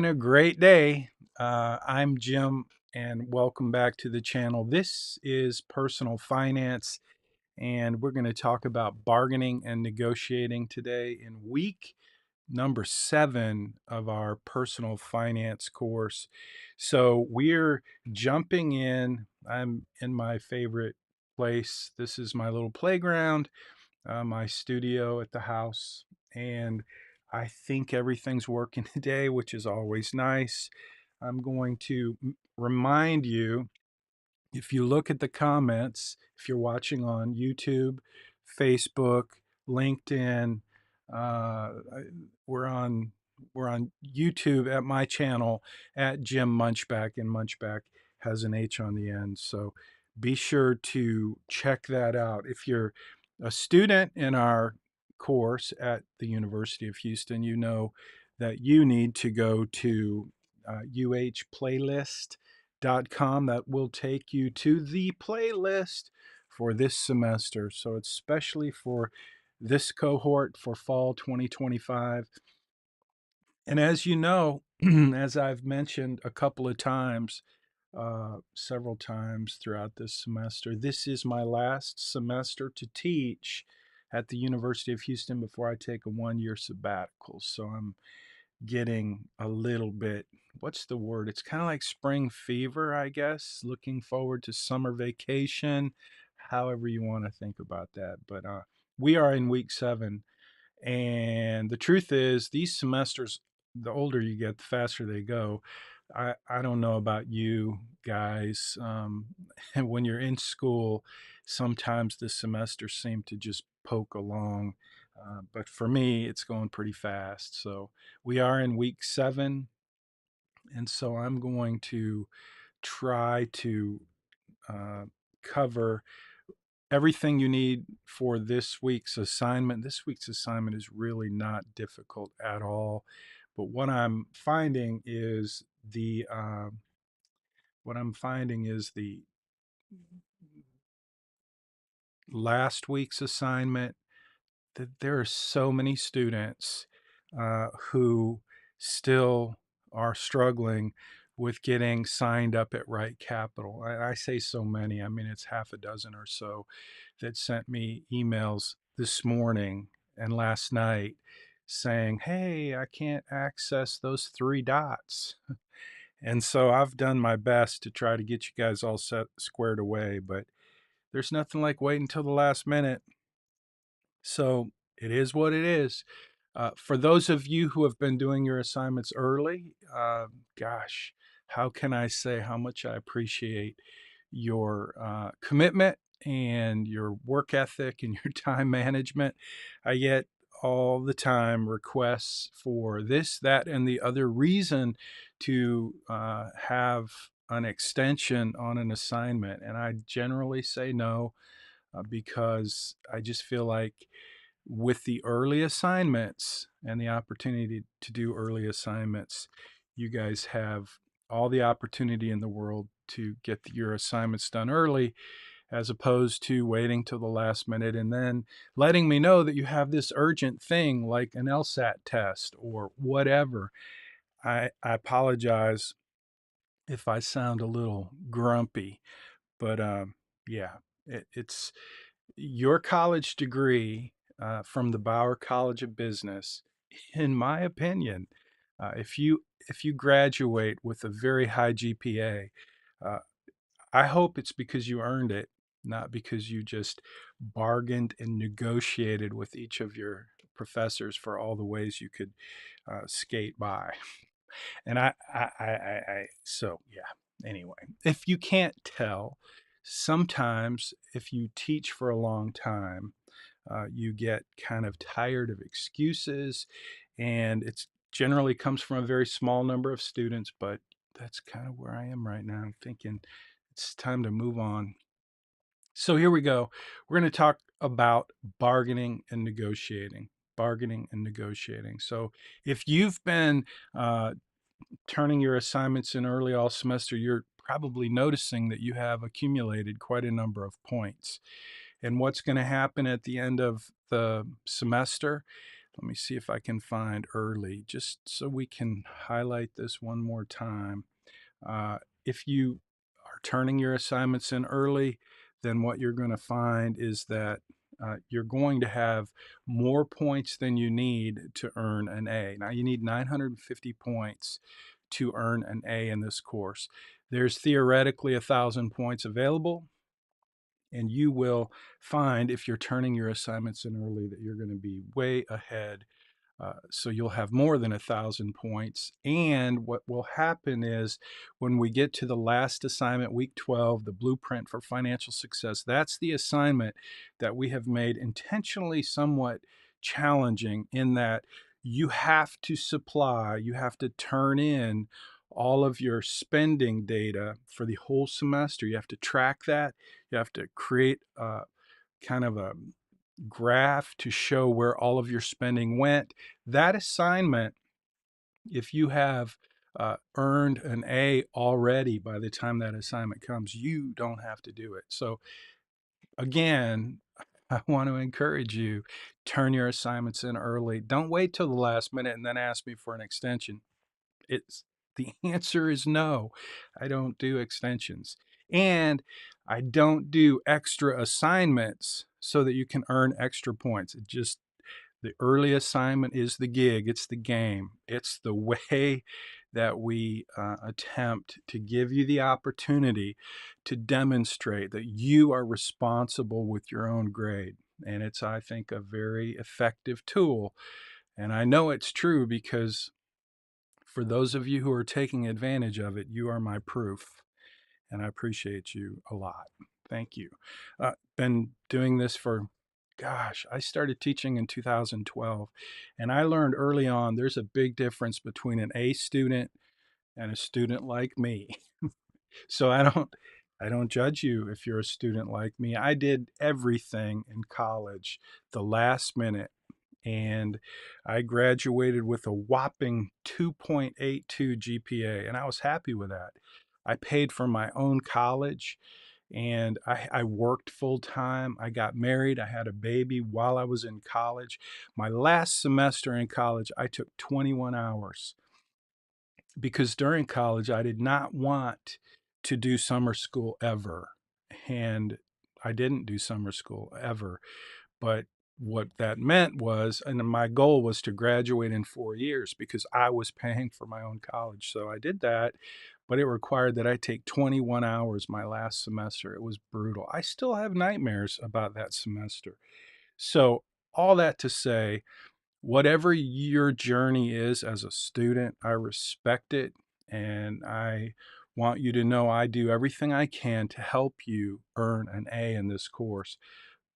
A great day. I'm Jim, and welcome back to the channel. This is personal finance, and we're going to talk about bargaining and negotiating today in week number 7 of our personal finance course. So we're jumping in. I'm in my favorite place. This is my little playground, my studio at the house, and I think everything's working today, which is always nice. I'm going to remind you, if you look at the comments, if you're watching on YouTube, Facebook, LinkedIn, uh, we're on we're on YouTube at my channel at Jim Munchback, and Munchback has an H on the end. So be sure to check that out. If you're a student in our course at the University of Houston, you know that you need to go to uhplaylist.com. That will take you to the playlist for this semester. So it's especially for this cohort for fall 2025. And as you know, as I've mentioned a couple of times, several times throughout this semester, this is my last semester to teach at the University of Houston before I take a 1-year sabbatical. So I'm getting a little bit, what's the word? It's kind of like spring fever, I guess. Looking forward to summer vacation, however you want to think about that. But we are in week 7. And the truth is, these semesters, the older you get, the faster they go. I don't know about you guys. When you're in school, sometimes the semesters seem to just poke along. But for me, it's going pretty fast. So we are in week 7. And so I'm going to try to uh, cover everything you need for this week's assignment. This week's assignment is really not difficult at all. But what I'm finding is the last week's assignment, that there are so many students who still are struggling with getting signed up at Right Capital. I say so many, I mean, it's half a dozen or so that sent me emails this morning and last night saying, hey, I can't access those 3 dots. And so I've done my best to try to get you guys all set squared away, but there's nothing like waiting until the last minute. So it is what it is. For those of you who have been doing your assignments early, gosh, how can I say how much I appreciate your commitment and your work ethic and your time management. I get all the time requests for this, that, and the other reason to have an extension on an assignment. And I generally say no, because I just feel like with the early assignments and the opportunity to do early assignments, you guys have all the opportunity in the world to get your assignments done early, as opposed to waiting till the last minute and then letting me know that you have this urgent thing like an LSAT test or whatever. I apologize if I sound a little grumpy, but yeah, it's your college degree from the Bauer College of Business, in my opinion, if you graduate with a very high GPA, uh, I hope it's because you earned it, not because you just bargained and negotiated with each of your professors for all the ways you could skate by. And so yeah. Anyway, if you can't tell, sometimes if you teach for a long time, you get kind of tired of excuses, and it's generally comes from a very small number of students. But that's kind of where I am right now. I'm thinking it's time to move on. So here we go. We're going to talk about bargaining and negotiating. Bargaining and negotiating. So if you've been turning your assignments in early all semester, you're probably noticing that you have accumulated quite a number of points. And what's going to happen at the end of the semester, Let me see if I can find early, just so we can highlight this one more time. If you are turning your assignments in early, then what you're going to find is that you're going to have more points than you need to earn an A. Now, you need 950 points to earn an A in this course. There's theoretically 1,000 points available, and you will find if you're turning your assignments in early that you're going to be way ahead, so you'll have more than 1,000 points. And what will happen is when we get to the last assignment, week 12, the blueprint for financial success, that's the assignment that we have made intentionally somewhat challenging, in that you have to turn in all of your spending data for the whole semester. You have to track that. You have to create kind of a graph to show where all of your spending went. That assignment, if you have earned an A already by the time that assignment comes, you don't have to do it. So again, I want to encourage you, turn your assignments in early. Don't wait till the last minute and then ask me for an extension. It's The answer is no. I don't do extensions. And I don't do extra assignments so that you can earn extra points. The early assignment is the gig, it's the game, it's the way that we attempt to give you the opportunity to demonstrate that you are responsible with your own grade. And it's, I think, a very effective tool. And I know it's true because for those of you who are taking advantage of it, you are my proof, and I appreciate you a lot. Thank you. Been doing this for, gosh, I started teaching in 2012, and I learned early on there's a big difference between an A student and a student like me. So I don't judge you if you're a student like me. I did everything in college the last minute, and I graduated with a whopping 2.82 GPA, and I was happy with that. I paid for my own college, and I worked full time. I got married. I had a baby while I was in college. My last semester in college, I took 21 hours because during college, I did not want to do summer school ever. And I didn't do summer school ever. But what that meant was, and my goal was to graduate in 4 years because I was paying for my own college. So I did that, but it required that I take 21 hours my last semester. It was brutal. I still have nightmares about that semester. So, all that to say, whatever your journey is as a student, I respect it. And I want you to know I do everything I can to help you earn an A in this course.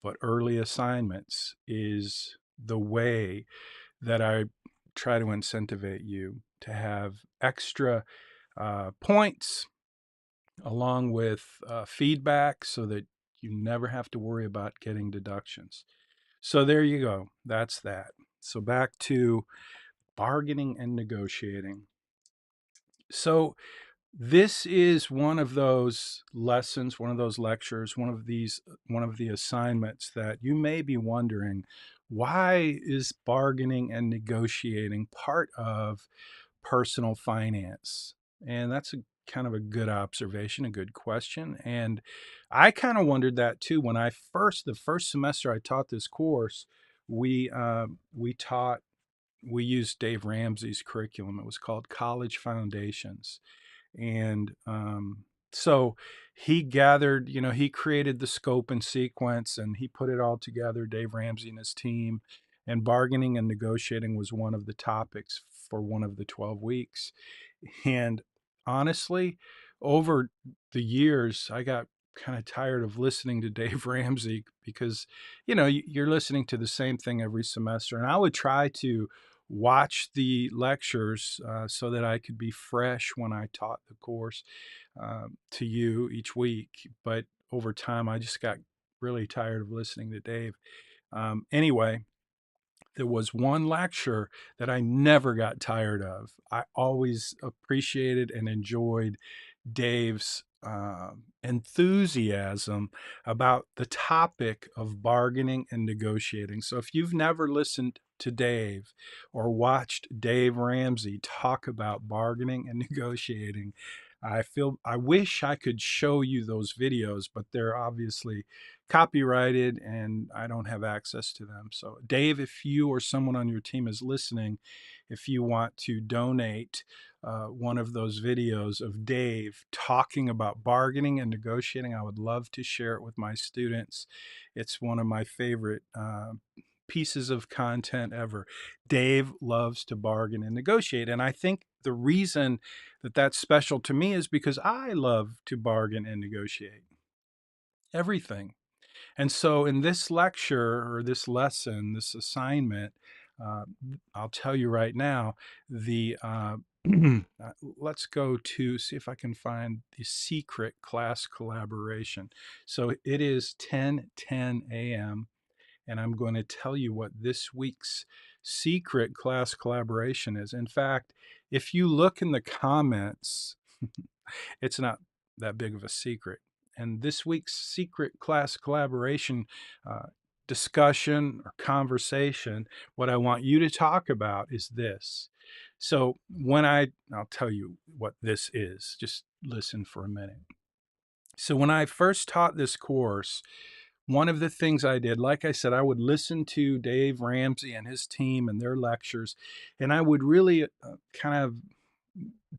But early assignments is the way that I try to incentivize you to have extra points along with feedback so that you never have to worry about getting deductions. So there you go. That's that. So back to bargaining and negotiating. So this is one of those lessons, one of those lectures, one of the assignments that you may be wondering, why is bargaining and negotiating part of personal finance? And that's a kind of a good observation, a good question. And I kind of wondered that too when the first semester I taught this course, we taught we used Dave Ramsey's curriculum. It was called College Foundations. And so he gathered, he created the scope and sequence and he put it all together, Dave Ramsey and his team. And bargaining and negotiating was one of the topics for one of the 12 weeks. And honestly, over the years, I got kind of tired of listening to Dave Ramsey because, you're listening to the same thing every semester. And I would try to watch the lectures so that I could be fresh when I taught the course to you each week. But over time, I just got really tired of listening to Dave. Anyway, there was one lecture that I never got tired of. I always appreciated and enjoyed Dave's enthusiasm about the topic of bargaining and negotiating. So if you've never listened to Dave or watched Dave Ramsey talk about bargaining and negotiating, I wish I could show you those videos, but they're obviously copyrighted and I don't have access to them. So, Dave, if you or someone on your team is listening, if you want to donate one of those videos of Dave talking about bargaining and negotiating, I would love to share it with my students. It's one of my favorite pieces of content ever. Dave loves to bargain and negotiate. And I think the reason that that's special to me is because I love to bargain and negotiate everything. And so in this lecture or this lesson, this assignment, uh, I'll tell you right now, the let's go to see if I can find the secret class collaboration. So it is 10:10 a.m. and I'm going to tell you what this week's secret class collaboration is. In fact, if you look in the comments, it's not that big of a secret. And this week's secret class collaboration uh, discussion or conversation, what I want you to talk about is this. So I'll tell you what this is. Just listen for a minute. So when I first taught this course, one of the things I did, like I said, I would listen to Dave Ramsey and his team and their lectures, and I would really kind of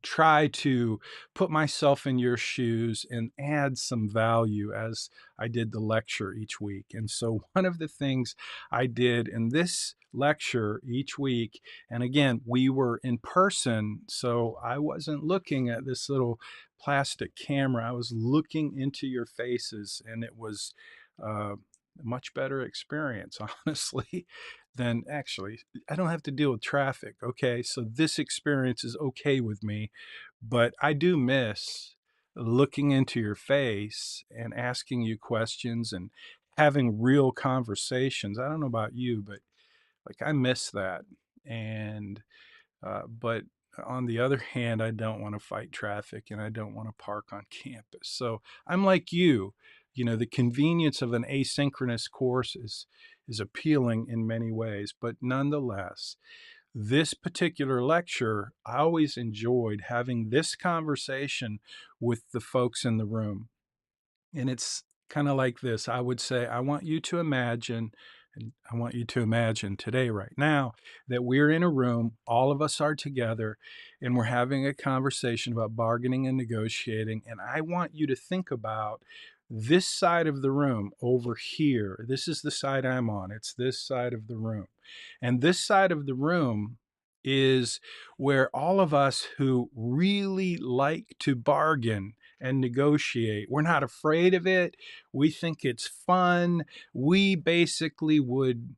try to put myself in your shoes and add some value as I did the lecture each week. And so, one of the things I did in this lecture each week, and again, we were in person, so I wasn't looking at this little plastic camera, I was looking into your faces, and it was a much better experience, honestly. Than actually, I don't have to deal with traffic. Okay. So this experience is okay with me, but I do miss looking into your face and asking you questions and having real conversations. I don't know about you, but like I miss that. And but on the other hand, I don't want to fight traffic and I don't want to park on campus. So I'm like you. You know, the convenience of an asynchronous course is appealing in many ways, but nonetheless, this particular lecture, I always enjoyed having this conversation with the folks in the room. And it's kind of like this. I would say, I want you to imagine, and I want you to imagine today, right now, that we're in a room, all of us are together, and we're having a conversation about bargaining and negotiating. And I want you to think about this side of the room over here. This is the side I'm on. It's this side of the room. And this side of the room is where all of us who really like to bargain and negotiate. We're not afraid of it. We think it's fun. We basically would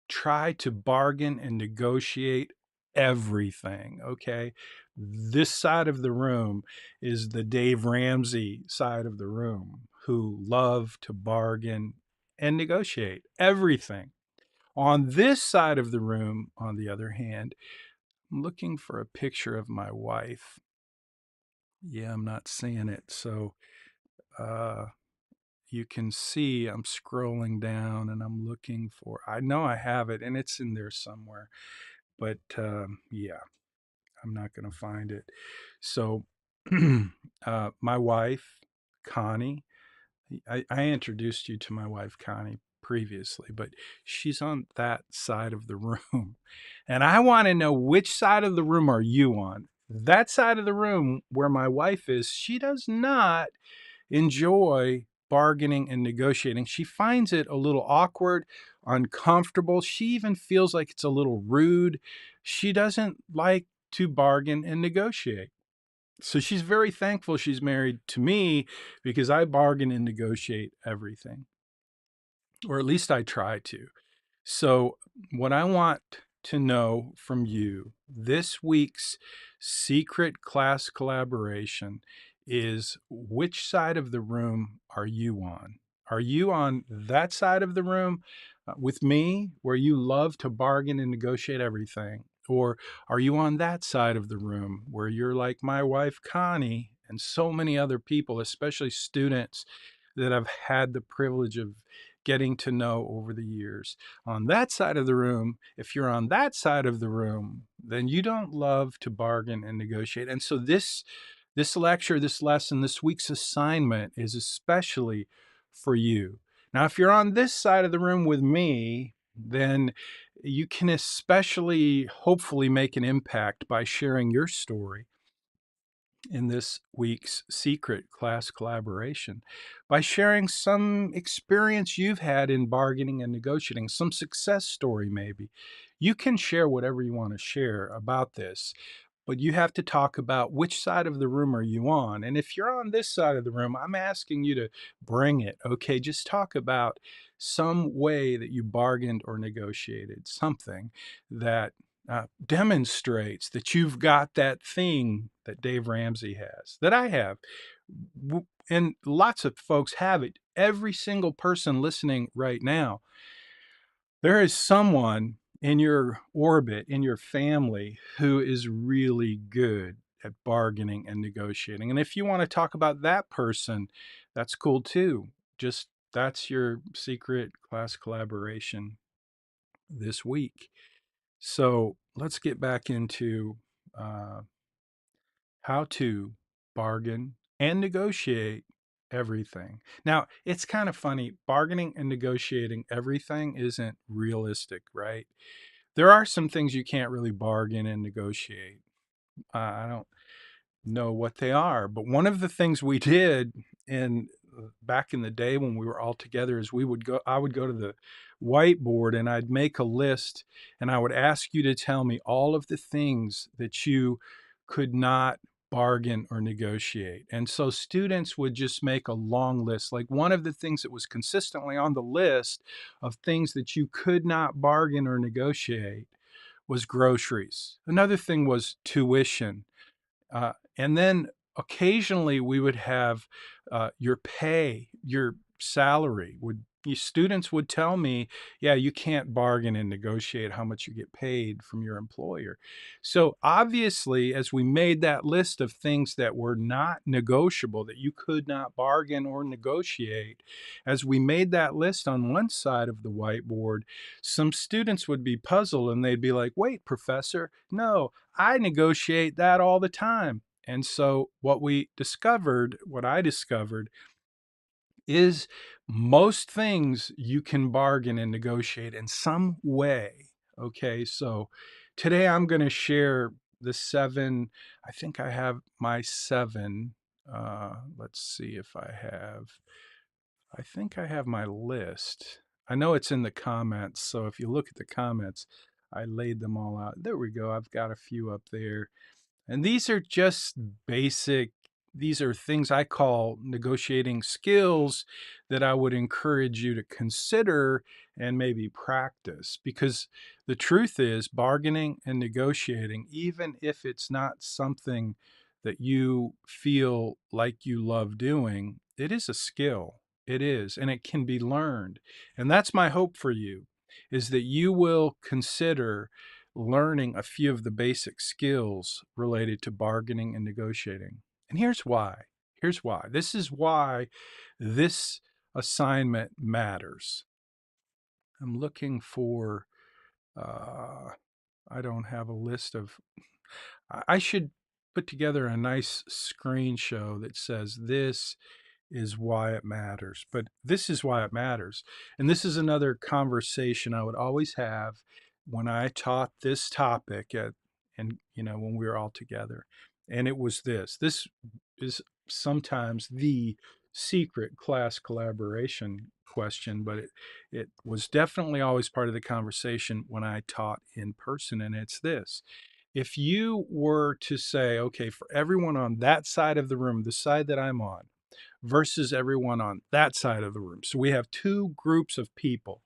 try to bargain and negotiate everything. Okay. This side of the room is the Dave Ramsey side of the room who love to bargain and negotiate everything. On this side of the room, on the other hand, I'm looking for a picture of my wife. Yeah, I'm not seeing it. So, uh, you can see I'm scrolling down and I'm looking for, I know I have it and it's in there somewhere, but yeah, I'm not going to find it. So, my wife, Connie, I introduced you to my wife, Connie, previously, but she's on that side of the room. And I want to know, which side of the room are you on? That side of the room where my wife is, she does not enjoy bargaining and negotiating. She finds it a little awkward, uncomfortable. She even feels like it's a little rude. She doesn't like to bargain and negotiate. So she's very thankful she's married to me because I bargain and negotiate everything, or at least I try to. So, what I want to know from you this week's secret class collaboration is, which side of the room are you on? Are you on that side of the room with me, where you love to bargain and negotiate everything? Or are you on that side of the room where you're like my wife, Connie, and so many other people, especially students that I've had the privilege of getting to know over the years. On that side of the room, if you're on that side of the room, then you don't love to bargain and negotiate. And so this lecture, this lesson, this week's assignment is especially for you. Now, if you're on this side of the room with me, then you can especially hopefully make an impact by sharing your story in this week's secret class collaboration by sharing some experience you've had in bargaining and negotiating, some success story maybe. You can share whatever you want to share about this, but you have to talk about which side of the room are you on. And if you're on this side of the room, I'm asking you to bring it. Okay, just talk about some way that you bargained or negotiated, something that demonstrates that you've got that thing that Dave Ramsey has, that I have. And lots of folks have it. Every single person listening right now, there is someone in your orbit, in your family, who is really good at bargaining and negotiating. And if you want to talk about that person, that's cool too. Just that's your secret class collaboration this week. So let's get back into uh, how to bargain and negotiate everything. Now, it's kind of funny. Bargaining and negotiating everything isn't realistic, right? There are some things you can't really bargain and negotiate. I don't know what they are, but one of the things we did in back in the day when we were all together is I would go to the whiteboard and I'd make a list and I would ask you to tell me all of the things that you could not bargain or negotiate. And so students would just make a long list. Like one of the things that was consistently on the list of things that you could not bargain or negotiate was groceries. Another thing was tuition. And then occasionally we would have your pay, your salary would students would tell me, yeah, you can't bargain and negotiate how much you get paid from your employer. So obviously, as we made that list of things that were not negotiable, that you could not bargain or negotiate, as we made that list on one side of the whiteboard, some students would be puzzled and they'd be like, wait, professor, no, I negotiate that all the time. And so what I discovered is most things you can bargain and negotiate in some way. Okay, so today I'm going to share the seven. I think I have my seven. Let's see if I think I have my list. I know it's in the comments. So if you look at the comments, I laid them all out. There we go. I've got a few up there. And these are just basic, these are things I call negotiating skills that I would encourage you to consider and maybe practice. Because the truth is, bargaining and negotiating, even if it's not something that you feel like you love doing, it is a skill. It is, and it can be learned. And that's my hope for you, is that you will consider learning a few of the basic skills related to bargaining and negotiating. And here's why. Here's why. This is why this assignment matters. I'm looking for, I don't have a list of, I should put together a nice screen show that says this is why it matters. But this is why it matters. And this is another conversation I would always have when I taught this topic and when we were all together. And it was this. This is sometimes the secret class collaboration question, but it was definitely always part of the conversation when I taught in person. And it's this. If you were to say, okay, for everyone on that side of the room, the side that I'm on, versus everyone on that side of the room. So we have two groups of people.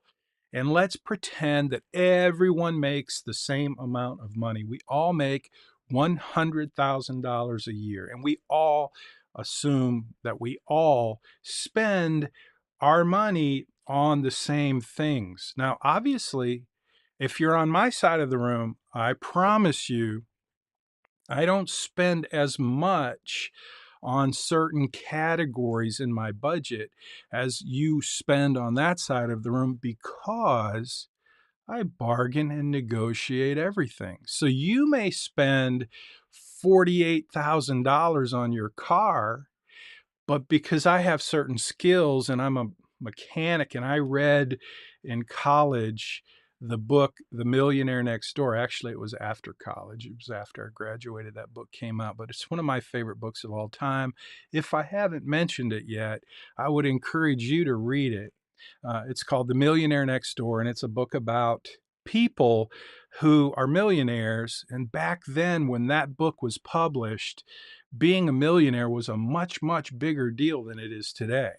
And let's pretend that everyone makes the same amount of money. We all make $100,000 a year. And we all assume that we all spend our money on the same things. Now, obviously, if you're on my side of the room, I promise you, I don't spend as much on certain categories in my budget as you spend on that side of the room because I bargain and negotiate everything. So you may spend $48,000 on your car, but because I have certain skills and I'm a mechanic and I read in college the book The Millionaire Next Door. Actually, it was after college. It was after I graduated that book came out, but it's one of my favorite books of all time. If I haven't mentioned it yet, I would encourage you to read it. It's called The Millionaire Next Door, and it's a book about people who are millionaires. And back then, when that book was published, being a millionaire was a much, much bigger deal than it is today.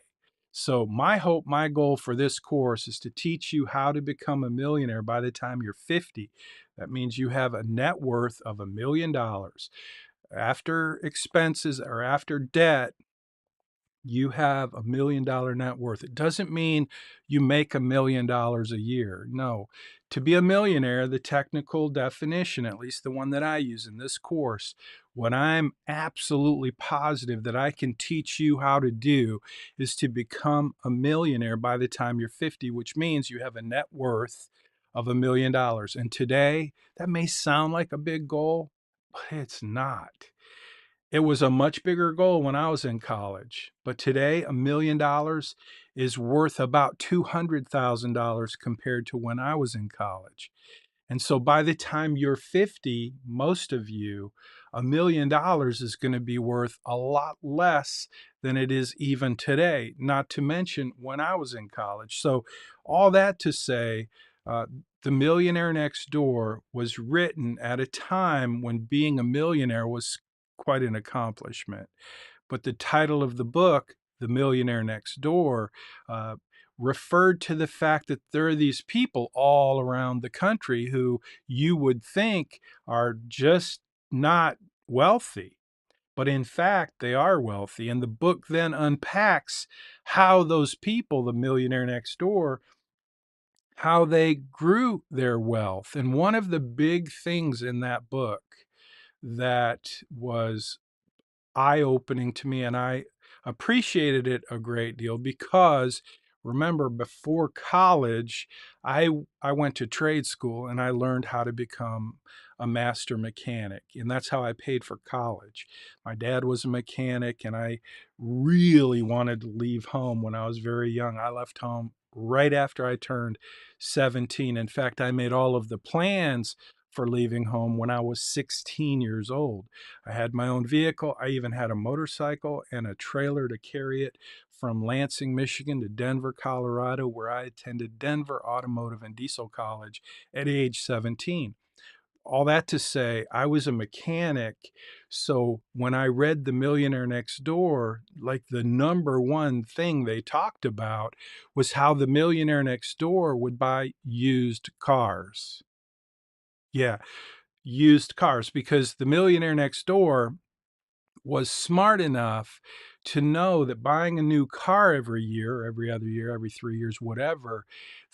So, my hope, my goal for this course is to teach you how to become a millionaire by the time you're 50. That means you have a net worth of $1 million. After expenses or after debt, you have $1 million net worth. It doesn't mean you make $1 million a year. No. To be a millionaire, the technical definition, at least the one that I use in this course, what I'm absolutely positive that I can teach you how to do is to become a millionaire by the time you're 50, which means you have a net worth of $1 million. And today, that may sound like a big goal, but it's not. It was a much bigger goal when I was in college, but today $1 million is worth about $200,000 compared to when I was in college. And so by the time you're 50, most of you, $1 million is going to be worth a lot less than it is even today, not to mention when I was in college. So, all that to say, The Millionaire Next Door was written at a time when being a millionaire was quite an accomplishment. But the title of the book, The Millionaire Next Door, uh, referred to the fact that there are these people all around the country who you would think are just not wealthy. But in fact, they are wealthy. And the book then unpacks how those people, the millionaire next door, how they grew their wealth. And one of the big things in that book that was eye-opening to me, and I appreciated it a great deal because remember before college, I I went to trade school and I learned how to become a master mechanic, and that's how I paid for college. My dad was a mechanic, and I really wanted to leave home when I was very young. I left home right after I turned 17. In fact, I made all of the plans for leaving home when I was 16 years old. I had my own vehicle. I even had a motorcycle and a trailer to carry it from Lansing, Michigan to Denver, Colorado, where I attended Denver Automotive and Diesel College at age 17. All that to say, I was a mechanic. So when I read The Millionaire Next Door, like the number one thing they talked about was how the millionaire next door would buy used cars. Yeah, used cars, because the millionaire next door was smart enough to know that buying a new car every year, every other year, every 3 years, whatever,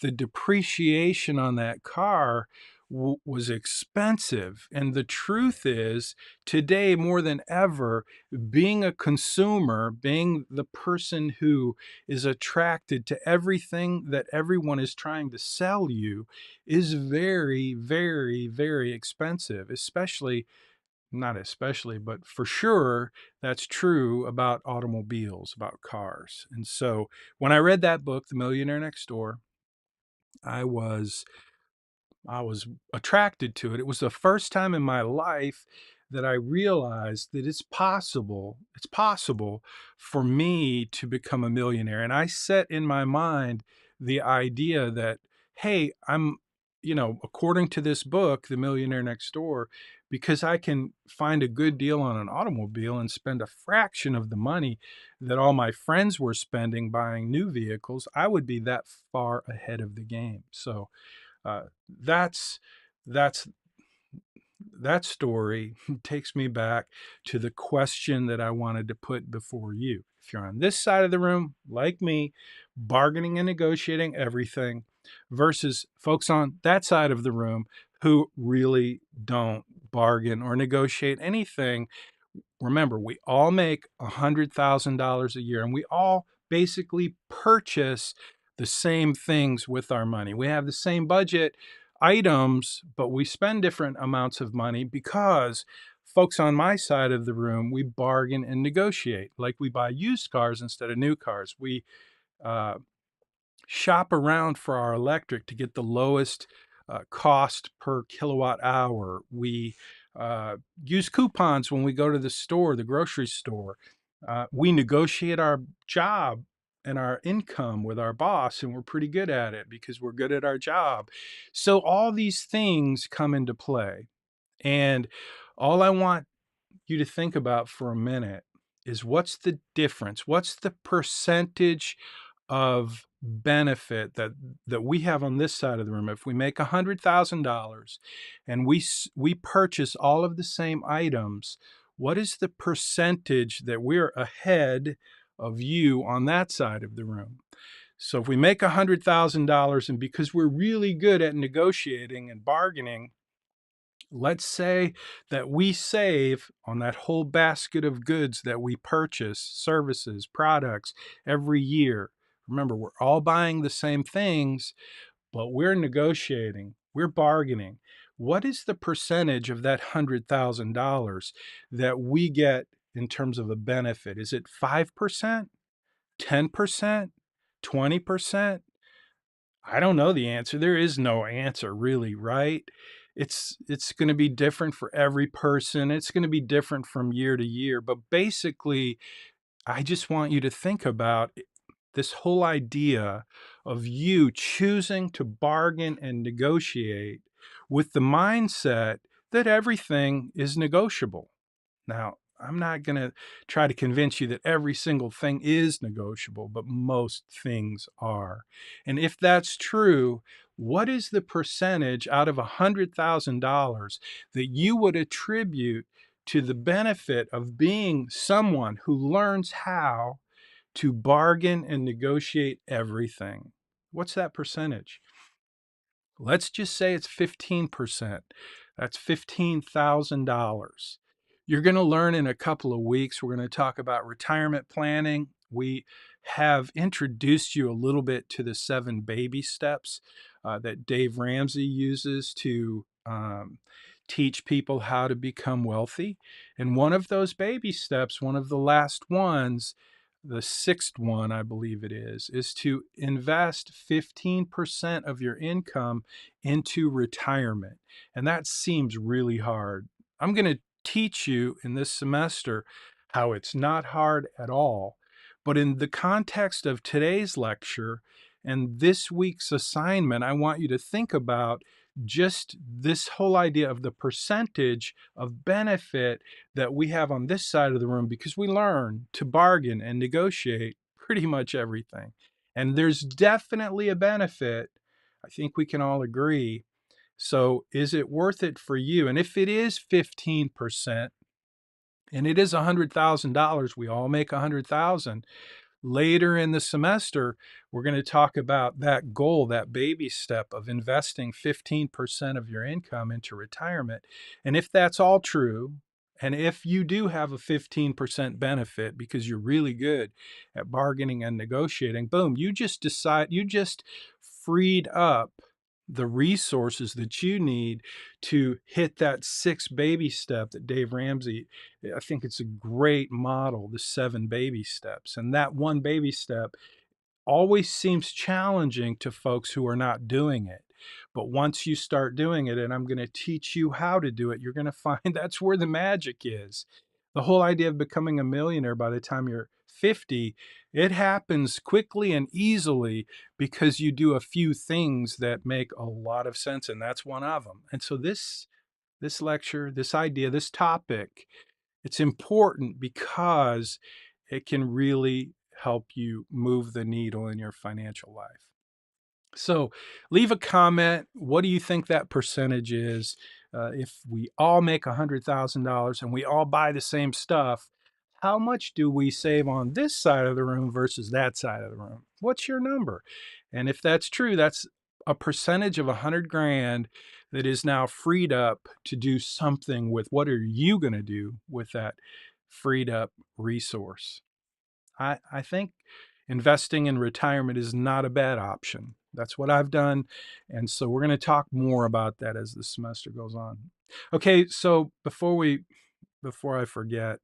the depreciation on that car was expensive. And the truth is, today more than ever, being a consumer, being the person who is attracted to everything that everyone is trying to sell you, is very, very, very expensive, especially not especially, but for sure, that's true about automobiles, about cars. And so when I read that book, The Millionaire Next Door, I was I was attracted to it. It was the first time in my life that I realized that it's possible for me to become a millionaire. And I set in my mind the idea that, hey, according to this book, The Millionaire Next Door, because I can find a good deal on an automobile and spend a fraction of the money that all my friends were spending buying new vehicles, I would be that far ahead of the game. So, uh, that's that's that story takes me back to the question that I wanted to put before you. If you're on this side of the room, like me, bargaining and negotiating everything, versus folks on that side of the room who really don't bargain or negotiate anything, Remember, we all make $100,000 a year, and we all basically purchase the same things with our money. We have the same budget items, but we spend different amounts of money because folks on my side of the room, we bargain and negotiate. Like we buy used cars instead of new cars. We uh, shop around for our electric to get the lowest cost per kilowatt hour. We use coupons when we go to the store, the grocery store. We negotiate our job and our income with our boss, and we're pretty good at it because we're good at our job. So all these things come into play. And all I want you to think about for a minute is what's the difference? What's the percentage of benefit that we have on this side of the room? If we make $100,000 and we purchase all of the same items, what is the percentage that we're ahead of you on that side of the room? So if we make $100,000 and because we're really good at negotiating and bargaining, let's say that we save on that whole basket of goods that we purchase, services, products every year. Remember, we're all buying the same things, but we're negotiating, we're bargaining. What is the percentage of that $100,000 that we get in terms of a benefit? Is it 5%, 10%, 20%? I don't know the answer. There is no answer really, right? It's going to be different for every person. It's going to be different from year to year, but basically, I just want you to think about this whole idea of you choosing to bargain and negotiate with the mindset that everything is negotiable. Now, I'm not going to try to convince you that every single thing is negotiable, but most things are. And if that's true, what is the percentage out of $100,000 that you would attribute to the benefit of being someone who learns how to bargain and negotiate everything? What's that percentage? Let's just say it's 15%. That's $15,000. You're going to learn in a couple of weeks. We're going to talk about retirement planning. We have introduced you a little bit to the 7 baby steps that Dave Ramsey uses to teach people how to become wealthy. And one of those baby steps, one of the last ones, the 6th one, I believe it is to invest 15% of your income into retirement. And that seems really hard. I'm going to teach you in this semester how it's not hard at all. But in the context of today's lecture and this week's assignment, I want you to think about just this whole idea of the percentage of benefit that we have on this side of the room because we learn to bargain and negotiate pretty much everything. And there's definitely a benefit. I think we can all agree. So is it worth it for you? And if it is 15% and it is $100,000, we all make 100,000. Later in the semester, we're going to talk about that goal, that baby step of investing 15% of your income into retirement. And if that's all true, and if you do have a 15% benefit because you're really good at bargaining and negotiating, boom, you just freed up the resources that you need to hit that 6 baby step that Dave Ramsey, I think it's a great model, the 7 baby steps. And that one baby step always seems challenging to folks who are not doing it. But once you start doing it, and I'm going to teach you how to do it, you're going to find that's where the magic is. The whole idea of becoming a millionaire by the time you're 50, it happens quickly and easily because you do a few things that make a lot of sense, and that's one of them. And so this lecture, this idea, this topic, it's important because it can really help you move the needle in your financial life. So leave a comment. What do you think that percentage is? If we all make $100,000 and we all buy the same stuff, how much do we save on this side of the room versus that side of the room? What's your number? And if that's true, that's a percentage of 100 grand that is now freed up to do something with. What are you going to do with that freed up resource? I think investing in retirement is not a bad option. That's what I've done. And so we're going to talk more about that as the semester goes on. Okay, so before I forget,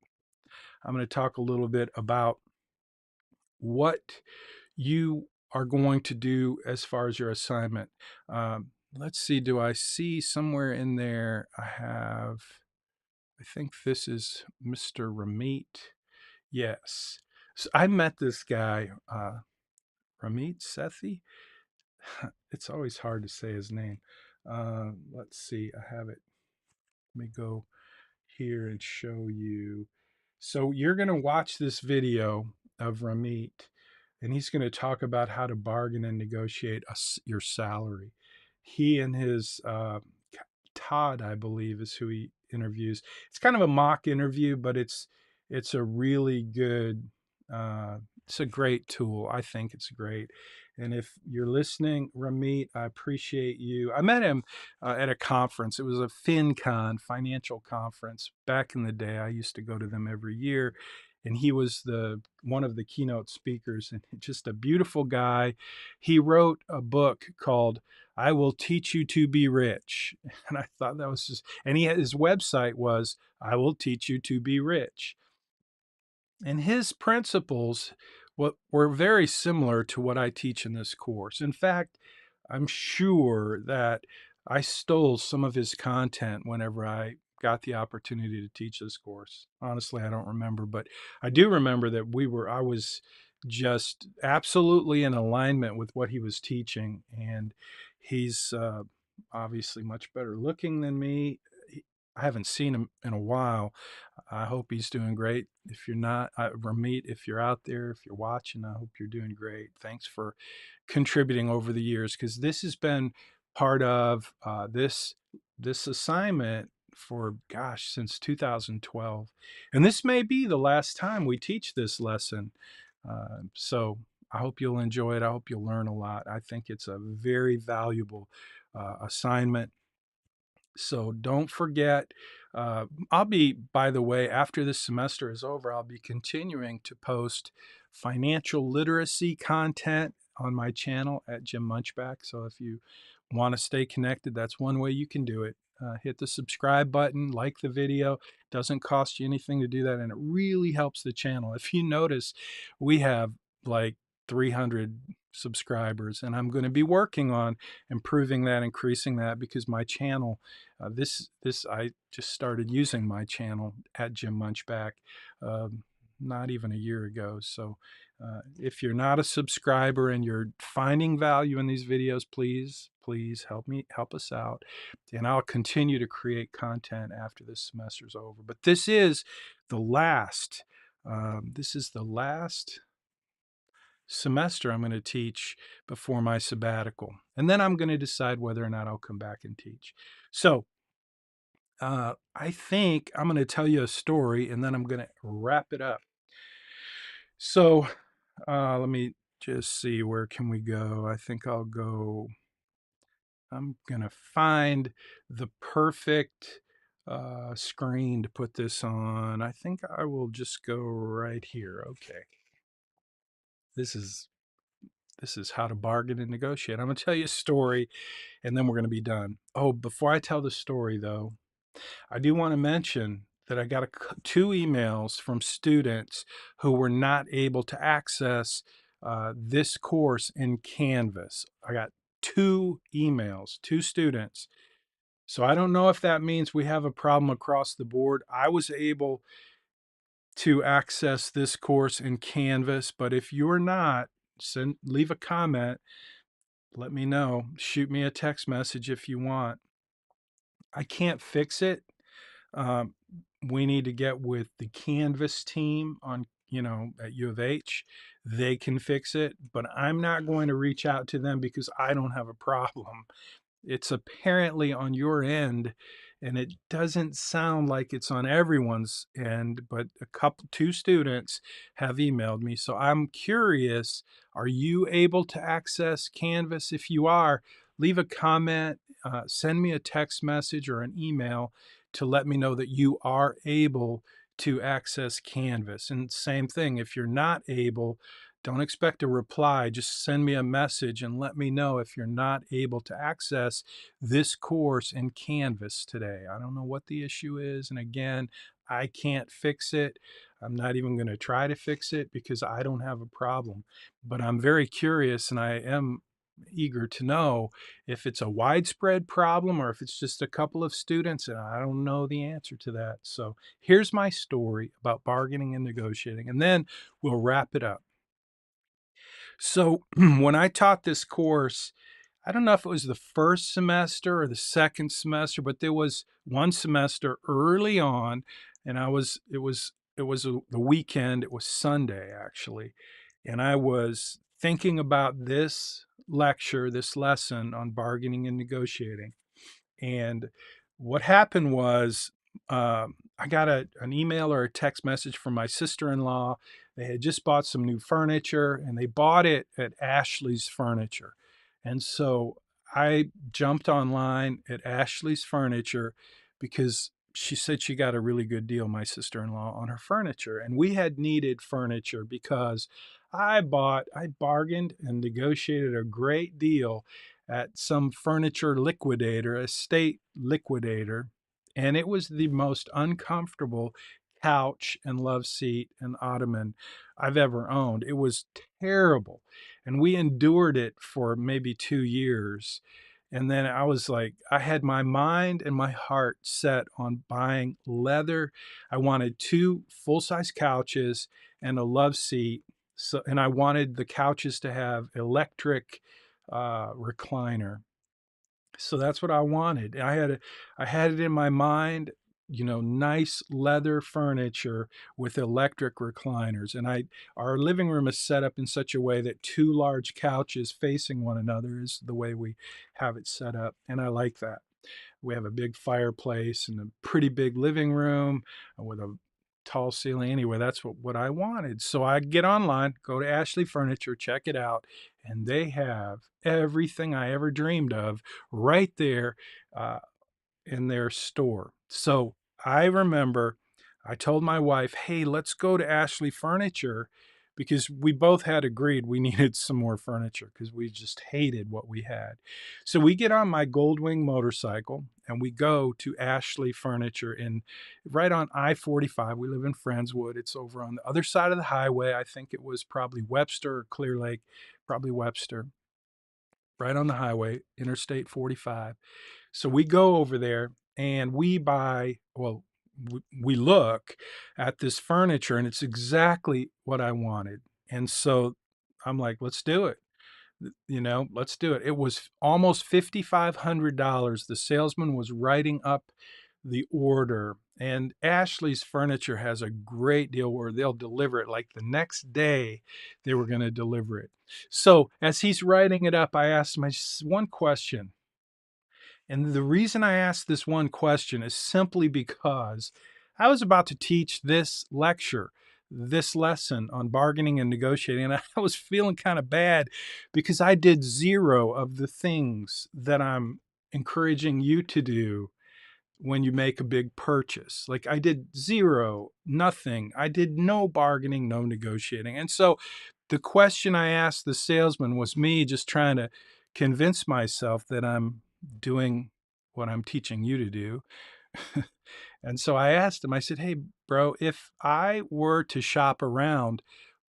I'm going to talk a little bit about what you are going to do as far as your assignment. Let's see, do I see somewhere in there I think this is Mr. Ramit. Yes. So I met this guy, Ramit Sethi. It's always hard to say his name. Let's see, I have it. Let me go here and show you. So you're going to watch this video of Ramit, and he's going to talk about how to bargain and negotiate your salary. He and his Todd, I believe, is who he interviews. It's kind of a mock interview, but it's a really good. It's a great tool. I think it's great. And if you're listening, Ramit, I appreciate you. I met him at a conference. It was a FinCon financial conference back in the day. I used to go to them every year, and he was the one of the keynote speakers, and just a beautiful guy. He wrote a book called "I Will Teach You to Be Rich," and I thought that was just. And his website was "I Will Teach You to Be Rich." And his principles were very similar to what I teach in this course. In fact, I'm sure that I stole some of his content whenever I got the opportunity to teach this course. Honestly, I don't remember, but I do remember that I was just absolutely in alignment with what he was teaching. And he's obviously much better looking than me. I haven't seen him in a while. I hope he's doing great. If you're not, Ramit, if you're out there, if you're watching, I hope you're doing great. Thanks for contributing over the years, because this has been part of this assignment for, gosh, since 2012, and this may be the last time we teach this lesson. So I hope you'll enjoy it. I hope you'll learn a lot. I think it's a very valuable assignment. So don't forget. I'll be, by the way, after this semester is over, I'll be continuing to post financial literacy content on my channel at Jim Munchback. So if you want to stay connected, that's one way you can do it. Hit the subscribe button, like the video. Doesn't cost you anything to do that, and it really helps the channel. If you notice, we have like 300 subscribers, and I'm going to be working on improving that, increasing that, because my channel, I just started using my channel at Jim Munchback not even a year ago. So if you're not a subscriber and you're finding value in these videos, please help us out, and I'll continue to create content after this semester's over. But this is the last semester I'm going to teach before my sabbatical, and then I'm going to decide whether or not I'll come back and teach. So I think I'm going to tell you a story, and then I'm going to wrap it up. So let me just see, where can we go? I think I'm going to find the perfect screen to put this on. I think I will just go right here. Okay. This is how to bargain and negotiate. I'm going to tell you a story, and then we're going to be done. Oh, before I tell the story, though, I do want to mention that I got 2 emails from students who were not able to access this course in Canvas. I got 2 emails, 2 students. So I don't know if that means we have a problem across the board. I was able to access this course in Canvas, but if you're not, leave a comment. Let me know. Shoot me a text message if you want. I can't fix it. Um, we need to get with the Canvas team on, at U of H. They can fix it, but I'm not going to reach out to them because I don't have a problem. It's apparently on your end, and it doesn't sound like it's on everyone's end, but 2 students have emailed me. So I'm curious, are you able to access Canvas? If you are, leave a comment send me a text message or an email to let me know that you are able to access Canvas. And same thing, if you're not able, don't expect a reply. Just send me a message and let me know if you're not able to access this course in Canvas today. I don't know what the issue is. And again, I can't fix it. I'm not even going to try to fix it because I don't have a problem. But I'm very curious and I am eager to know if it's a widespread problem or if it's just a couple of students, and I don't know the answer to that. So here's my story about bargaining and negotiating, and then we'll wrap it up. So when I taught this course, I don't know if it was the first semester or the second semester, but there was one semester early on, and the weekend, it was Sunday actually, and I was thinking about this lecture, this lesson on bargaining and negotiating. And what happened was, I got an email or a text message from my sister-in-law. They had just bought some new furniture and they bought it at Ashley's Furniture. And so I jumped online at Ashley's Furniture because she said she got a really good deal, my sister-in-law, on her furniture. And we had needed furniture because I bargained and negotiated a great deal at some furniture liquidator, estate liquidator, and it was the most uncomfortable couch and love seat and ottoman I've ever owned. It was terrible. And we endured it for maybe 2 years. And then I was like, I had my mind and my heart set on buying leather. I wanted two full-size couches and a love seat. So, and I wanted the couches to have electric recliner. So that's what I wanted. I had it in my mind, nice leather furniture with electric recliners. And our living room is set up in such a way that two large couches facing one another is the way we have it set up. And I like that. We have a big fireplace and a pretty big living room with a tall ceiling. Anyway, that's what I wanted. So I get online, go to Ashley Furniture, check it out, and they have everything I ever dreamed of right there uh, in their store. So I remember I told my wife, hey, let's go to Ashley Furniture because we both had agreed we needed some more furniture because we just hated what we had. So we get on my Goldwing motorcycle and we go to Ashley Furniture in right on I-45. We live in Friendswood. It's over on the other side of the highway. I think it was probably Webster or Clear Lake, probably Webster, right on the highway, Interstate 45. So we go over there and we look at this furniture and it's exactly what I wanted. And so I'm like, let's do it. Let's do it. It was almost $5,500. The salesman was writing up the order. And Ashley's Furniture has a great deal where they'll deliver it like the next day they were going to deliver it. So as he's writing it up, I asked him one question. And the reason I asked this one question is simply because I was about to teach this lecture, this lesson on bargaining and negotiating, and I was feeling kind of bad because I did zero of the things that I'm encouraging you to do when you make a big purchase. Like I did zero, nothing. I did no bargaining, no negotiating. And so the question I asked the salesman was me just trying to convince myself that I'm doing what I'm teaching you to do. And so I asked him, I said, hey, bro, if I were to shop around,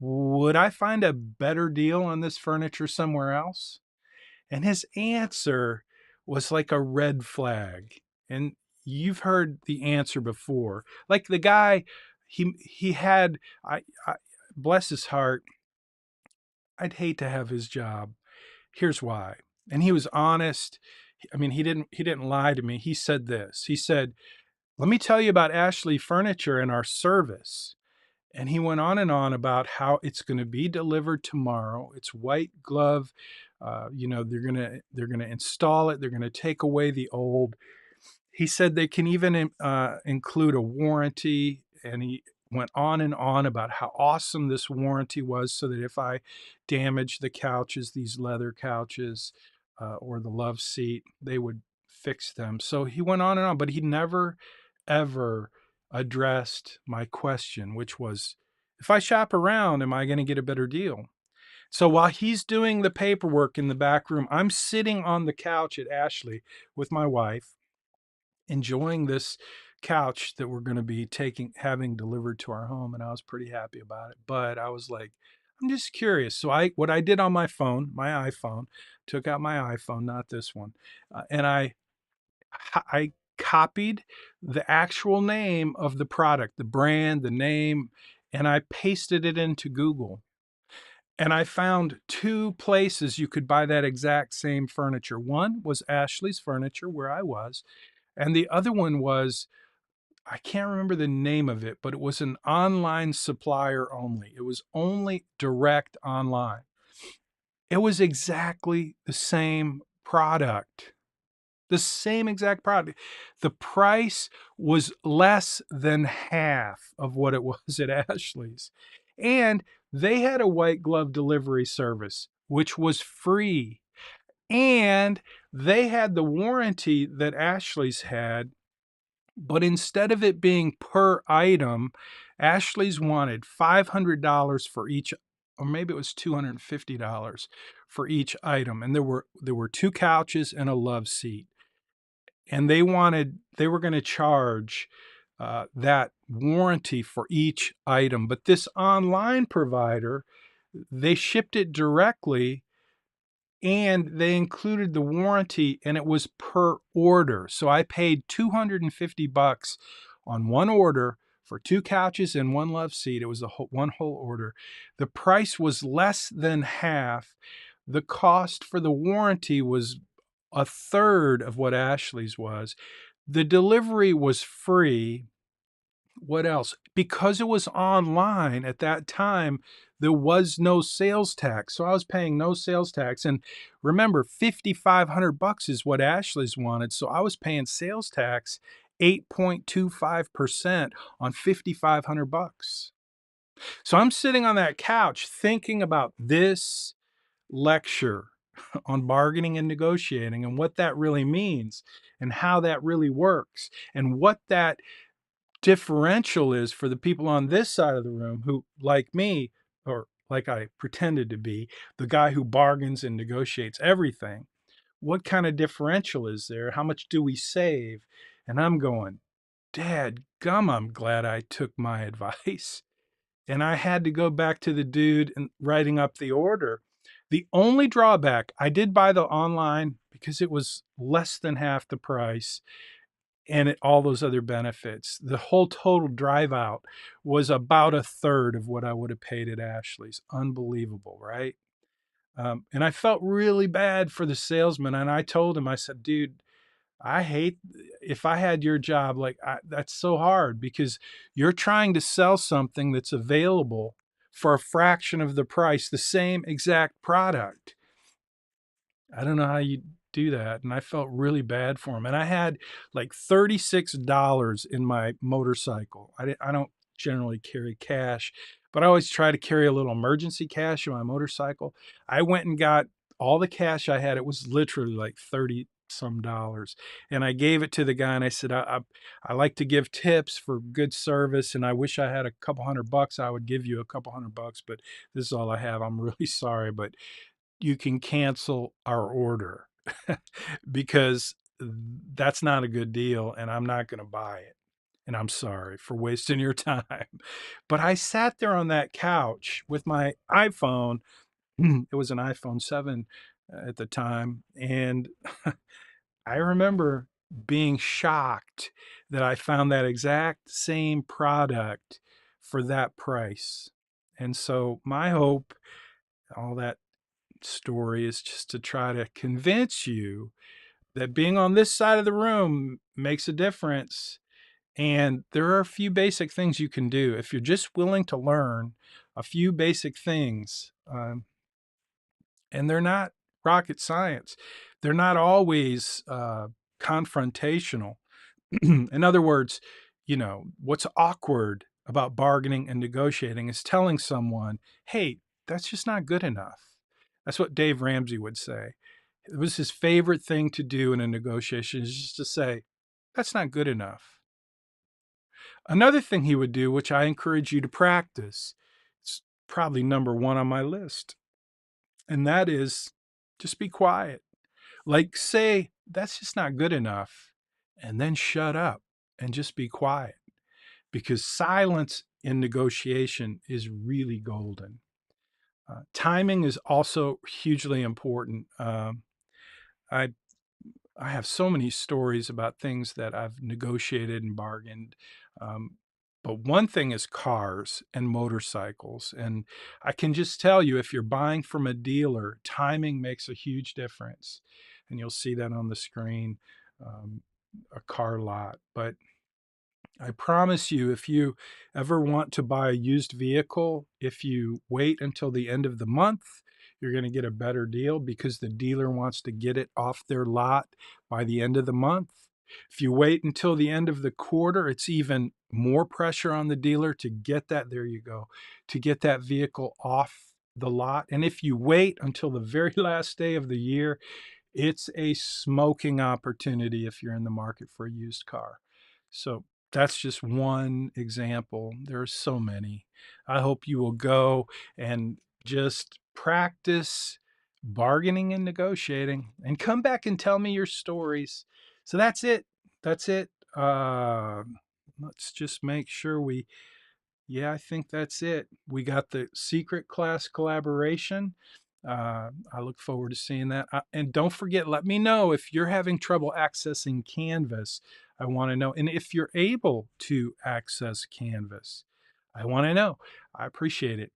would I find a better deal on this furniture somewhere else? And his answer was like a red flag. And you've heard the answer before. Like the guy, he had, I bless his heart, I'd hate to have his job. Here's why. And he was honest. I mean, he didn't lie to me. He said this. He said, "Let me tell you about Ashley Furniture and our service." And he went on and on about how it's going to be delivered tomorrow. It's white glove. They're gonna install it. They're gonna take away the old. He said they can even include a warranty, and he went on and on about how awesome this warranty was, so that if I damage the couches, these leather couches, or the love seat, they would fix them. So he went on and on, but he never, ever addressed my question, which was, if I shop around, am I going to get a better deal? So while he's doing the paperwork in the back room, I'm sitting on the couch at Ashley with my wife, enjoying this couch that we're going to be having delivered to our home, and I was pretty happy about it. But I was like, I'm just curious. So what I did on my phone, my iPhone, took out my iPhone, not this one, and I copied the actual name of the product, the brand, the name, and I pasted it into Google. And I found two places you could buy that exact same furniture. One was Ashley's Furniture, where I was, and the other one was, I can't remember the name of it, but it was an online supplier only. It was only direct online. It was exactly the same product. The same exact product. The price was less than half of what it was at Ashley's. And they had a white glove delivery service, which was free. And they had the warranty that Ashley's had, but instead of it being per item, Ashley's wanted $500 for each, or maybe it was $250 for each item. And there were two couches and a love seat. And they were going to charge that warranty for each item. But this online provider, they shipped it directly and they included the warranty, and it was per order. So I paid $250 on one order for two couches and one love seat. It was one whole order. The price was less than half. The cost for the warranty was a third of what Ashley's was. The delivery was free. What else? Because it was online at that time, there was no sales tax. So I was paying no sales tax. And remember, $5,500 is what Ashley's wanted. So I was paying sales tax 8.25% on $5,500. So I'm sitting on that couch thinking about this lecture on bargaining and negotiating and what that really means and how that really works and what that differential is for the people on this side of the room who, like me, or like I pretended to be, the guy who bargains and negotiates everything. What kind of differential is there? How much do we save? And I'm going, Dad gum, I'm glad I took my advice. And I had to go back to the dude and writing up the order. The only drawback, I did buy the online because it was less than half the price and all those other benefits. The whole total drive out was about a third of what I would have paid at Ashley's. Unbelievable, right? And I felt really bad for the salesman. And I told him, I said, dude, I hate, if I had your job, that's so hard because you're trying to sell something that's available for a fraction of the price, the same exact product. I don't know how you do that. And I felt really bad for him. And I had like $36 in my motorcycle. I don't generally carry cash, but I always try to carry a little emergency cash in my motorcycle. I went and got all the cash I had. It was literally like 30 some dollars. And I gave it to the guy and I said, I like to give tips for good service. And I wish I had a couple $100. I would give you a couple $100, but this is all I have. I'm really sorry, but you can cancel our order because that's not a good deal and I'm not going to buy it. And I'm sorry for wasting your time. But I sat there on that couch with my iPhone. It was an iPhone 7 at the time. And I remember being shocked that I found that exact same product for that price. And so my hope, all that story is just to try to convince you that being on this side of the room makes a difference. And there are a few basic things you can do if you're just willing to learn a few basic things. And they're not rocket science. They're not always confrontational. In other words, what's awkward about bargaining and negotiating is telling someone, hey, that's just not good enough. That's what Dave Ramsey would say. It was his favorite thing to do in a negotiation is just to say, "That's not good enough." Another thing he would do, which I encourage you to practice, it's probably number 1 on my list, and that is just be quiet. Like, say, "That's just not good enough," and then shut up and just be quiet, because silence in negotiation is really golden. Timing is also hugely important. I I have so many stories about things that I've negotiated and bargained. Um, but one thing is cars and motorcycles. And I can just tell you, if you're buying from a dealer, timing makes a huge difference. And you'll see that on the screen, um, a car lot. But I promise you, if you ever want to buy a used vehicle, if you wait until the end of the month, you're going to get a better deal because the dealer wants to get it off their lot by the end of the month. If you wait until the end of the quarter, it's even more pressure on the dealer to get that, there you go, to get that vehicle off the lot. And if you wait until the very last day of the year, it's a smoking opportunity if you're in the market for a used car. So that's just one example. There are so many. I hope you will go and just practice bargaining and negotiating and come back and tell me your stories. So that's it. That's it. Let's just make sure we yeah, I think that's it. We got the secret class collaboration. I look forward to seeing that. And don't forget, let me know if you're having trouble accessing Canvas. I want to know. And if you're able to access Canvas, I want to know. I appreciate it.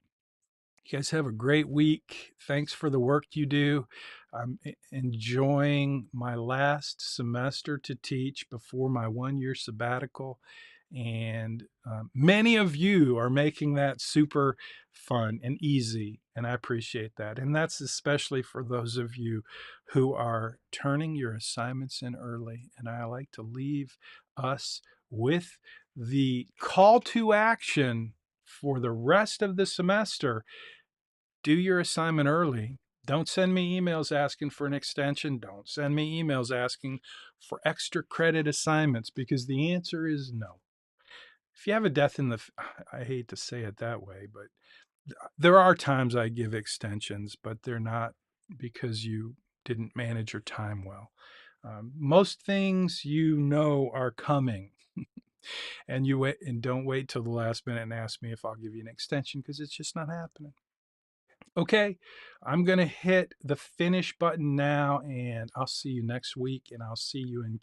You guys have a great week. Thanks for the work you do. I'm enjoying my last semester to teach before my 1 year sabbatical. And many of you are making that super fun and easy. And I appreciate that. And that's especially for those of you who are turning your assignments in early. And I like to leave us with the call to action for the rest of the semester. Do your assignment early. Don't send me emails asking for an extension. Don't send me emails asking for extra credit assignments, because the answer is no. If you have a death in the, I hate to say it that way, but there are times I give extensions, but they're not because you didn't manage your time well. Most things are coming, and you wait and don't wait till the last minute and ask me if I'll give you an extension, because it's just not happening. Okay, I'm going to hit the finish button now, and I'll see you next week, and I'll see you in